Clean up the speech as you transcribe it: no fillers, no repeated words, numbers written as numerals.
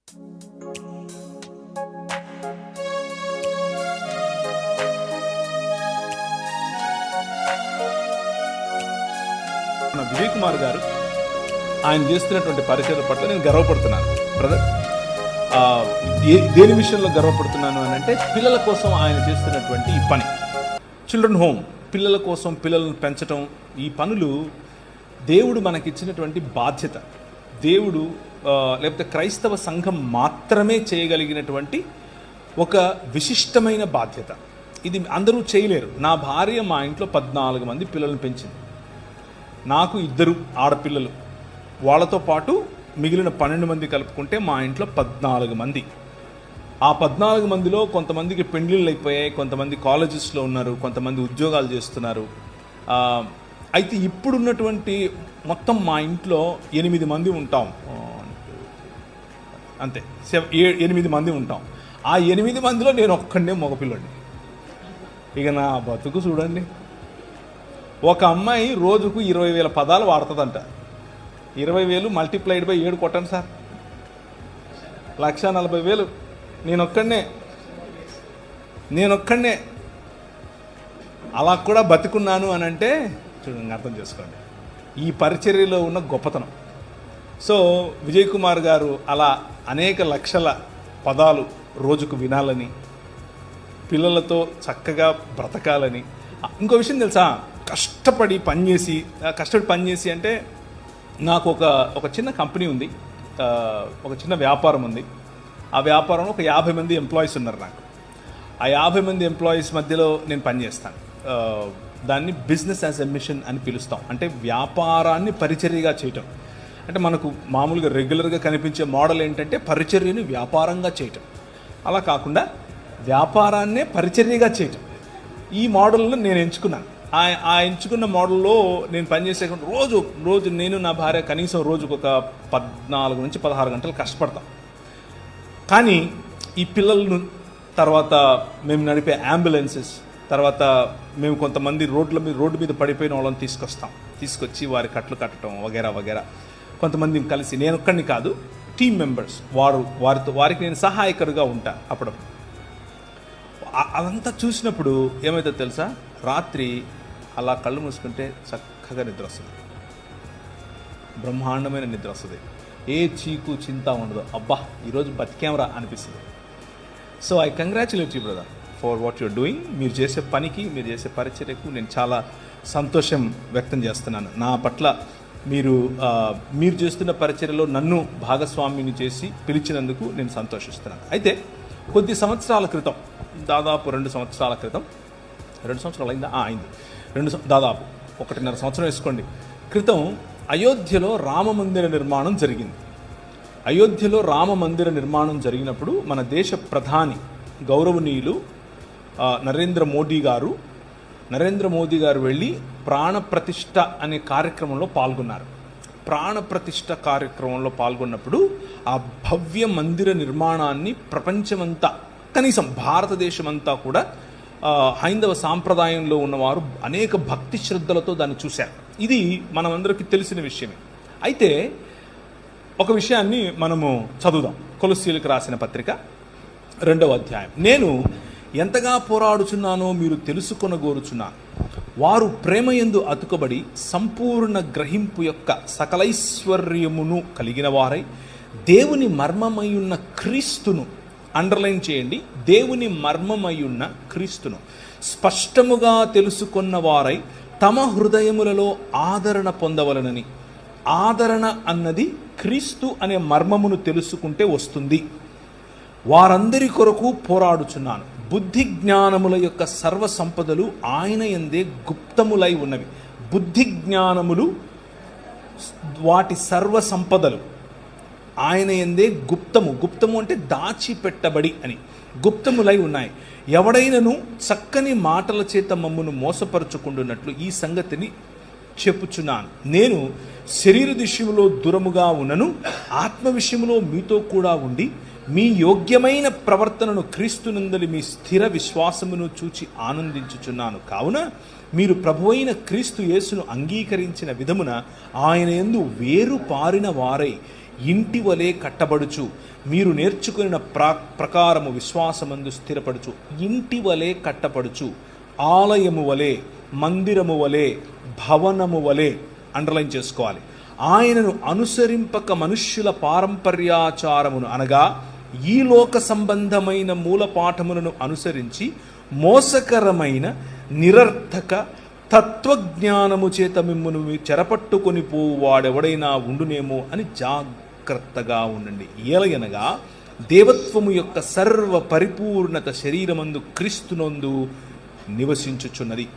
విజయ్ కుమార్ గారు ఆయన చేస్తున్నటువంటి పరిచయం పట్ల నేను గర్వపడుతున్నాను బ్రదర్. దేని విషయంలో గర్వపడుతున్నాను అని అంటే, పిల్లల కోసం ఆయన చేస్తున్నటువంటి ఈ పని, చిల్డ్రన్ హోమ్, పిల్లల కోసం పిల్లలను పెంచడం, ఈ పనులు దేవుడు మనకిచ్చినటువంటి బాధ్యత. దేవుడు లేకపోతే క్రైస్తవ సంఘం మాత్రమే చేయగలిగినటువంటి ఒక విశిష్టమైన బాధ్యత. ఇది అందరూ చేయలేరు. నా భార్య మా ఇంట్లో 14 మంది పిల్లలను పెంచింది. నాకు 2 ఆడపిల్లలు, వాళ్ళతో పాటు మిగిలిన 12 మంది కలుపుకుంటే మా ఇంట్లో 14 మంది. ఆ 14 మందిలో కొంతమందికి పెండ్లిళ్ళు అయిపోయాయి, కొంతమంది కాలేజెస్లో ఉన్నారు, కొంతమంది ఉద్యోగాలు చేస్తున్నారు. అయితే ఇప్పుడున్నటువంటి మొత్తం మా ఇంట్లో 8 మంది ఉంటాం, అంతే 8 మంది ఉంటాం. ఆ 8 మందిలో నేను ఒక్కడే మగపిల్లండి. ఇక నా బతుకు చూడండి. ఒక అమ్మాయి రోజుకు 20,000 పదాలు వాడుతుందంట. 20,000 మల్టిప్లైడ్ బై 7 కొట్టండి సార్, 140,000. నేనొక్కడే అలా కూడా బతికున్నాను అని అంటే చూడండి, అర్థం చేసుకోండి ఈ పరిచర్యలో ఉన్న గొప్పతనం. సో విజయ్ కుమార్ గారు అలా అనేక లక్షల పదాలు రోజుకు వినాలని, పిల్లలతో చక్కగా బ్రతకాలని. ఇంకో విషయం తెలుసా, కష్టపడి పనిచేసి అంటే, నాకు ఒక చిన్న కంపెనీ ఉంది, ఒక చిన్న వ్యాపారం ఉంది. ఆ వ్యాపారంలో ఒక 50 మంది ఎంప్లాయీస్ ఉన్నారు నాకు. ఆ 50 మంది ఎంప్లాయీస్ మధ్యలో నేను పనిచేస్తాను. దాన్ని బిజినెస్ యాజ్ ఎ మిషన్ అని పిలుస్తాం. అంటే వ్యాపారాన్ని పరిచర్యగా చేయటం. అంటే మనకు మామూలుగా రెగ్యులర్గా కనిపించే మోడల్ ఏంటంటే పరిచర్యని వ్యాపారంగా చేయటం. అలా కాకుండా వ్యాపారాన్నే పరిచర్యగా చేయటం. ఈ మోడల్ను నేను ఎంచుకున్నాను. ఆ ఎంచుకున్న మోడల్లో నేను పనిచేసే రోజు నేను నా భార్య కనీసం రోజుకు ఒక 14 నుంచి 16 గంటలు కష్టపడతాం. కానీ ఈ పిల్లలను, తర్వాత మేము నడిపే అంబులెన్సెస్, తర్వాత మేము కొంతమంది రోడ్డు మీద పడిపోయిన వాళ్ళని తీసుకొచ్చి వారి కట్లు కట్టడం వగేరా. కొంతమంది కలిసి, నేను ఒక్కడిని కాదు, టీమ్ మెంబర్స్, వారికి నేను సహాయకుడిగా ఉంటాను. అప్పుడప్పుడు అదంతా చూసినప్పుడు ఏమవుతుందో తెలుసా, రాత్రి అలా కళ్ళు మూసుకుంటే చక్కగా నిద్ర వస్తుంది, బ్రహ్మాండమైన నిద్ర వస్తుంది. ఏ చీకు చింత ఉండదు. అబ్బా ఈరోజు బతికేమరా అనిపిస్తుంది. So I congratulate you brother for what you're doing. మీరు చేసే పనికి, మీరు చేసే పరిచర్యకు నేను చాలా సంతోషం వ్యక్తం చేస్తున్నాను. నా పట్ల మీరు చేస్తున్న పరిచర్యలో నన్ను భాగస్వామిని చేసి పిలిచినందుకు నేను సంతోషిస్తున్నాను. అయితే కొద్ది సంవత్సరాల క్రితం, దాదాపు 2 సంవత్సరాల క్రితం, 2 సంవత్సరాలు అయిందా? అయింది. దాదాపు 1.5 సంవత్సరం వేసుకోండి క్రితం అయోధ్యలో రామ మందిర నిర్మాణం జరిగింది. అయోధ్యలో రామ మందిర నిర్మాణం జరిగినప్పుడు మన దేశ ప్రధాని గౌరవనీయులు నరేంద్ర మోదీ గారు వెళ్ళి ప్రాణప్రతిష్ఠ అనే కార్యక్రమంలో పాల్గొన్నారు. ప్రాణప్రతిష్ఠ కార్యక్రమంలో పాల్గొన్నప్పుడు ఆ భవ్య మందిర నిర్మాణాన్ని ప్రపంచమంతా, కనీసం భారతదేశమంతా కూడా హైందవ సాంప్రదాయంలో ఉన్నవారు అనేక భక్తి శ్రద్ధలతో దాన్ని చూశారు. ఇది మనమందరికీ తెలిసిన విషయమే. అయితే ఒక విషయాన్ని మనము చదువుదాం. కొలస్సీలకు రాసిన పత్రిక 2వ అధ్యాయం. నేను ఎంతగా పోరాడుచున్నానో మీరు తెలుసుకొనగోరుచున్నాను. వారు ప్రేమయందు అతుకబడి సంపూర్ణ గ్రహింపు యొక్క సకలైశ్వర్యమును కలిగిన వారై దేవుని మర్మమయ్యున్న క్రీస్తును, అండర్లైన్ చేయండి, దేవుని మర్మమయ్యున్న క్రీస్తును స్పష్టముగా తెలుసుకున్న వారై తమ హృదయములలో ఆదరణ పొందవలనని. ఆదరణ అన్నది క్రీస్తు అనే మర్మమును తెలుసుకుంటే వస్తుంది. వారందరి కొరకు పోరాడుచున్నాను. బుద్ధి జ్ఞానముల యొక్క సర్వ సంపదలు ఆయన యందే గుప్తములై ఉన్నవి. బుద్ధి జ్ఞానములు, వాటి సర్వ సంపదలు ఆయన యందే గుప్తము అంటే దాచిపెట్టబడి అని, గుప్తములై ఉన్నాయి. ఎవడైనను చక్కని మాటల చేత మమ్మును మోసపరుచుకుంటున్నట్లు ఈ సంగతిని చెప్పుచున్నాను. నేను శరీర విషయంలో దూరముగా ఉన్నను, ఆత్మ విషయంలో మీతో కూడా ఉండి మీ యోగ్యమైన ప్రవర్తనను క్రీస్తునందలి మీ స్థిర విశ్వాసమును చూచి ఆనందించుచున్నాను. కావున మీరు ప్రభువైన క్రీస్తు యేసును అంగీకరించిన విధమున ఆయన యందు వేరు పారిన వారై ఇంటి వలె కట్టబడుచు మీరు నేర్చుకున్న ప్రకారము విశ్వాసమందు స్థిరపడుచు. ఇంటి వలె కట్టబడుచు, ఆలయము వలె, మందిరము వలె, భవనము వలె. అండర్లైన్ చేసుకోవాలి. ఆయనను అనుసరింపక మనుష్యుల పారంపర్యాచారమును అనగా ఈ లోక సంబంధమైన మూలపాఠములను అనుసరించి మోసకరమైన నిరర్థక తత్వజ్ఞానము చేత మిమ్మును చెరపట్టుకొని పోవాడెవడైనా ఉండునేమో అని జాగ్రత్తగా ఉండండి. ఏలయనగా దేవత్వము యొక్క సర్వ పరిపూర్ణత శరీరమందు క్రీస్తునందు నివసించుచున్నది.